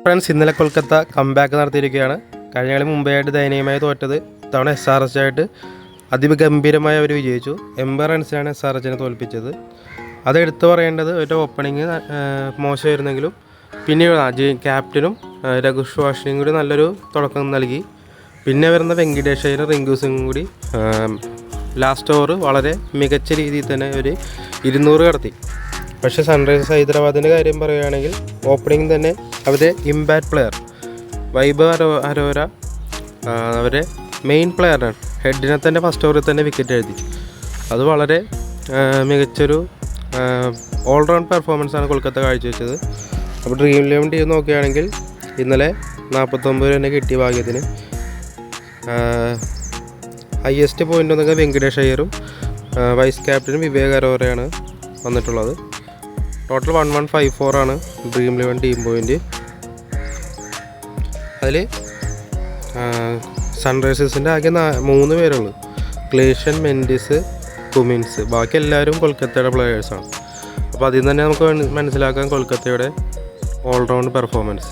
Friends, ഇന്നലെ Kolkata comeback നടത്തിയിരിക്കുകയാണ്. കഴിഞ്ഞ കളി മുംബൈയായിട്ട് ദയനീയമായി തോറ്റത് ഇത്തവണ SRH ആയിട്ട് അതിഗംഭീരമായി അവർ വിജയിച്ചു. 80 റൺസിനാണ് SRHനെ തോൽപ്പിച്ചത്. അത് എടുത്തു പറയേണ്ടത് ഒരു ഓപ്പണിങ് മോശമായിരുന്നെങ്കിലും പിന്നീട് ക്യാപ്റ്റനും രഘുഷ് വാഷിനും കൂടി നല്ലൊരു തുടക്കം നൽകി. പിന്നെ വരുന്ന വെങ്കിടേഷ് അയ്യരും റിങ്കു സിംഗും കൂടി ലാസ്റ്റ് ഓവർ വളരെ മികച്ച രീതിയിൽ തന്നെ ഒരു 200 കടത്തി. പക്ഷേ സൺറൈസേഴ്സ് ഹൈദരാബാദിൻ്റെ കാര്യം പറയുകയാണെങ്കിൽ ഓപ്പണിംഗ് തന്നെ അവരുടെ ഇമ്പാക്റ്റ് പ്ലെയർ വൈഭവ് അരോര അവരുടെ മെയിൻ പ്ലെയറാണ്. ഹെഡിനെ തന്നെ ഫസ്റ്റ് ഓവറിൽ തന്നെ വിക്കറ്റ് എഴുതി. അത് വളരെ മികച്ചൊരു ഓൾറൗണ്ട് പെർഫോമൻസാണ് കൊൽക്കത്ത കാഴ്ചവെച്ചത്. അപ്പോൾ ഡ്രീം 11 ടീം നോക്കുകയാണെങ്കിൽ ഇന്നലെ 49 തന്നെ കിട്ടിയ ഭാഗ്യത്തിന്. ഹയസ്റ്റ് പോയിൻ്റ് ഒന്നൊക്കെ വെങ്കിടേഷ് അയ്യരും വൈസ് ക്യാപ്റ്റനും വിവേക് അരോറയാണ് വന്നിട്ടുള്ളത്. ടോട്ടൽ 1154 ആണ് ഡ്രീം 11 ടീം പോയിൻ്റ്. അതിൽ സൺറൈസേഴ്സിൻ്റെ ആകെ 3 പേരുള്ളൂ: ക്ലേഷൻ, മെൻഡിസ്, കുമിൻസ്. ബാക്കി എല്ലാവരും കൊൽക്കത്തയുടെ പ്ലെയേഴ്സാണ്. അപ്പോൾ അതിൽ നിന്ന് തന്നെ നമുക്ക് മനസ്സിലാക്കാം കൊൽക്കത്തയുടെ ഓൾറൗണ്ട് പെർഫോമൻസ്.